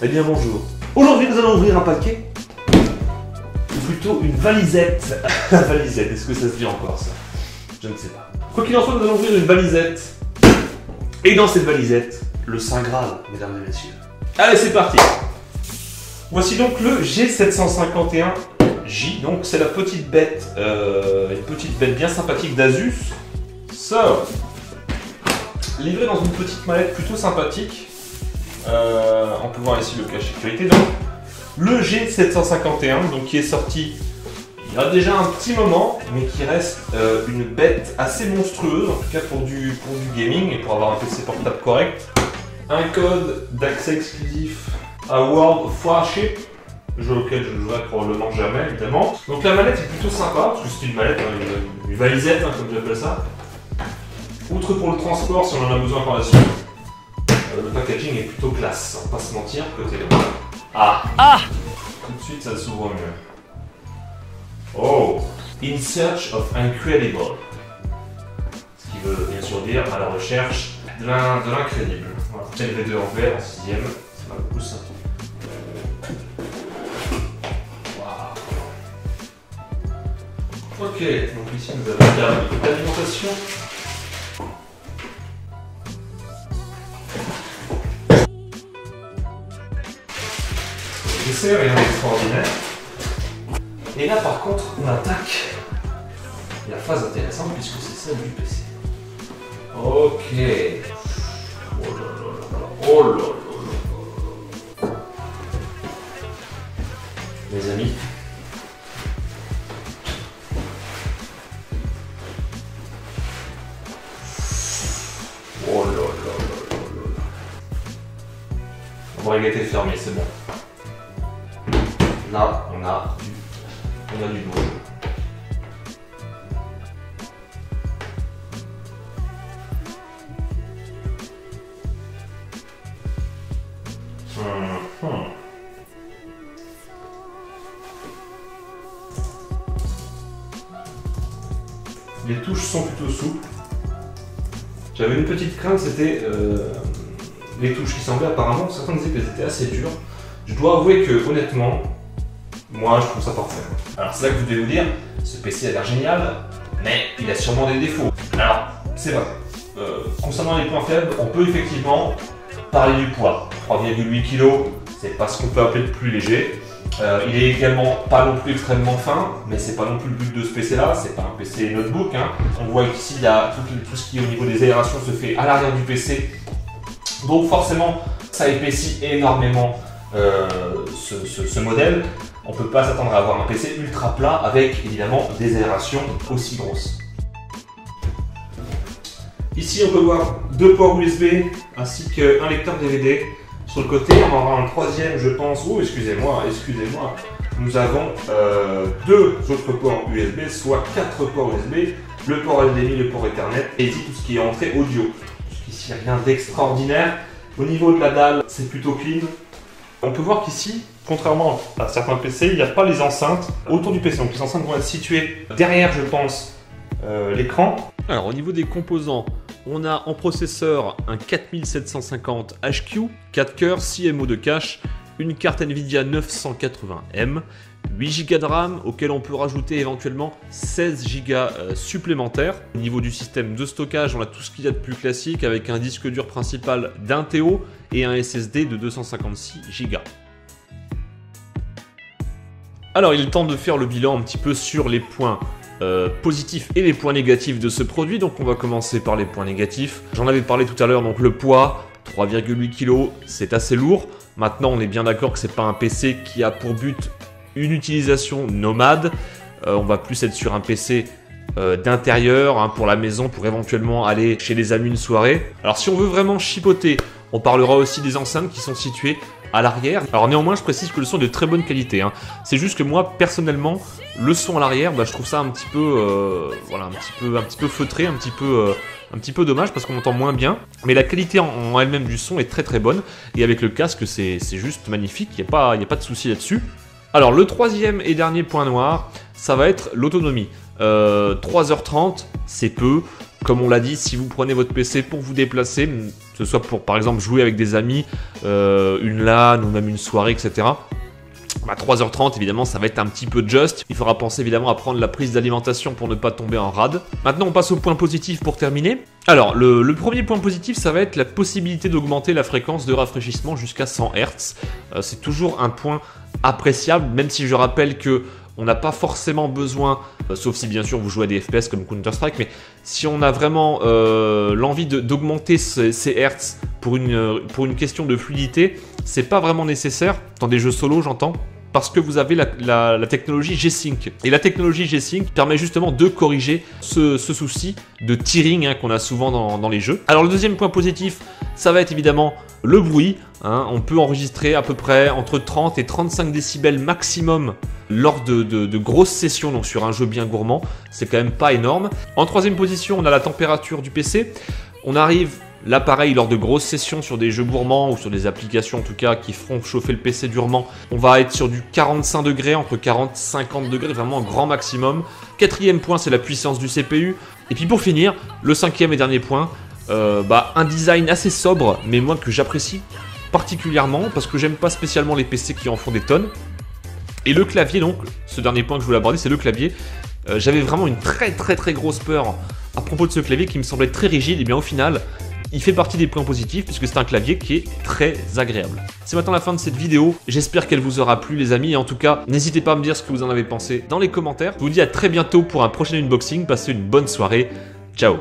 Eh bien bonjour. Aujourd'hui nous allons ouvrir un paquet, ou plutôt une valisette. La valisette, est-ce que ça se dit encore ça? Je ne sais pas. Quoi qu'il en soit, nous allons ouvrir une valisette. Et dans cette valisette, le Saint Graal, mesdames et messieurs. Allez, c'est parti. Voici donc le G751J. Donc c'est la petite bête, une petite bête bien sympathique d'Asus. So, livré dans une petite mallette plutôt sympathique. On peut voir ici le cache sécurité. Donc, le G751, donc qui est sorti il y a déjà un petit moment, mais qui reste une bête assez monstrueuse, en tout cas pour du gaming et pour avoir un PC portable correct. Un code d'accès exclusif à World of Warship, jeu auquel je ne jouerai probablement jamais évidemment. Donc la mallette est plutôt sympa, parce que c'est une mallette, une valisette comme j'appelle ça. Outre pour le transport si on en a besoin par la suite. Le packaging est plutôt classe, on va pas se mentir, côté... Ah tout de suite ça s'ouvre mieux. Oh, in search of incredible. Ce qui veut bien sûr dire à la recherche de l'incrédible. Voilà. J'ai les deux en vert en 6ème, ça m'a beaucoup ça. Wow. Ok, donc ici nous avons l'alimentation. C'est rien d'extraordinaire. Et là par contre on attaque la phase intéressante puisque c'est celle du PC. Ok. Oh là là là. Oh là là là. Mes amis. Oh là là là là là. Bon, il a été fermé, c'est bon. Là, on a du beau jeu. Les touches sont plutôt souples. J'avais une petite crainte, c'était les touches qui semblaient apparemment, certains disaient qu'elles étaient assez dures. Je dois avouer que honnêtement, moi je trouve ça parfait. Alors c'est là que vous devez vous dire, ce PC a l'air génial, mais il a sûrement des défauts. Alors c'est vrai, concernant les points faibles, on peut effectivement parler du poids. 3,8 kg, c'est pas ce qu'on peut appeler le plus léger. Il est également pas non plus extrêmement fin, mais c'est pas non plus le but de ce PC là, c'est pas un PC notebook. Hein. On voit qu'ici il y a tout ce qui au niveau des aérations se fait à l'arrière du PC. Donc forcément ça épaissit énormément ce modèle. On ne peut pas s'attendre à avoir un PC ultra plat avec évidemment des aérations aussi grosses. Ici on peut voir deux ports USB ainsi qu'un lecteur DVD. Sur le côté on en aura un troisième je pense. Oh excusez-moi. Nous avons deux autres ports USB, soit 4 ports USB, le port HDMI, le port Ethernet et ici tout ce qui est entrée audio. Jusqu'ici rien d'extraordinaire. Au niveau de la dalle c'est plutôt clean. On peut voir qu'ici, contrairement à certains PC, il n'y a pas les enceintes autour du PC. Donc les enceintes vont être situées derrière, je pense, l'écran. Alors au niveau des composants, on a en processeur un 4750 HQ, 4 cœurs, 6 MO de cache, une carte Nvidia 980M, 8 Go de RAM auquel on peut rajouter éventuellement 16 Go supplémentaires. Au niveau du système de stockage, on a tout ce qu'il y a de plus classique avec un disque dur principal d'1 TO et un SSD de 256 Go. Alors il est temps de faire le bilan un petit peu sur les points positifs et les points négatifs de ce produit. Donc on va commencer par les points négatifs. J'en avais parlé tout à l'heure, donc le poids, 3,8 kg, c'est assez lourd. Maintenant on est bien d'accord que c'est pas un PC qui a pour but une utilisation nomade. On va plus être sur un PC d'intérieur, hein, pour la maison, pour éventuellement aller chez les amis une soirée. Alors si on veut vraiment chipoter, on parlera aussi des enceintes qui sont situées à l'arrière. Alors néanmoins je précise que le son est de très bonne qualité, hein. C'est juste que moi personnellement le son à l'arrière, je trouve ça un petit peu voilà, un petit peu feutré, un petit peu dommage parce qu'on entend moins bien, mais la qualité en elle-même du son est très très bonne et avec le casque c'est juste magnifique, il n'y a pas de souci là-dessus. Alors le troisième et dernier point noir, ça va être l'autonomie. 3h30 c'est peu. Comme on l'a dit, si vous prenez votre PC pour vous déplacer, que ce soit pour par exemple jouer avec des amis, une LAN ou même une soirée, etc. 3h30 évidemment ça va être un petit peu juste. Il faudra penser évidemment à prendre la prise d'alimentation pour ne pas tomber en rade. Maintenant on passe au point positif pour terminer. Alors le premier point positif ça va être la possibilité d'augmenter la fréquence de rafraîchissement jusqu'à 100 Hz. C'est toujours un point appréciable, même si je rappelle que on n'a pas forcément besoin, sauf si bien sûr vous jouez à des FPS comme Counter-Strike, mais si on a vraiment l'envie d'augmenter ces Hertz pour une question de fluidité, c'est pas vraiment nécessaire, dans des jeux solo j'entends, parce que vous avez la technologie G-Sync. Et la technologie G-Sync permet justement de corriger ce souci de tearing qu'on a souvent dans les jeux. Alors le deuxième point positif, ça va être évidemment le bruit. On peut enregistrer à peu près entre 30 et 35 décibels maximum lors de grosses sessions, donc sur un jeu bien gourmand. C'est quand même pas énorme. En troisième position, on a la température du PC. On arrive... Là pareil, lors de grosses sessions sur des jeux gourmands ou sur des applications en tout cas qui feront chauffer le PC durement, on va être sur du 45 degrés, entre 40 et 50 degrés, vraiment un grand maximum. Quatrième point, c'est la puissance du CPU. Et puis pour finir, le cinquième et dernier point, un design assez sobre, mais moi que j'apprécie particulièrement parce que j'aime pas spécialement les PC qui en font des tonnes. Et le clavier donc, ce dernier point que je voulais aborder, c'est le clavier. J'avais vraiment une très grosse peur à propos de ce clavier qui me semblait très rigide, et bien au final... Il fait partie des points positifs puisque c'est un clavier qui est très agréable. C'est maintenant la fin de cette vidéo, j'espère qu'elle vous aura plu les amis, et en tout cas, n'hésitez pas à me dire ce que vous en avez pensé dans les commentaires. Je vous dis à très bientôt pour un prochain unboxing, passez une bonne soirée, ciao.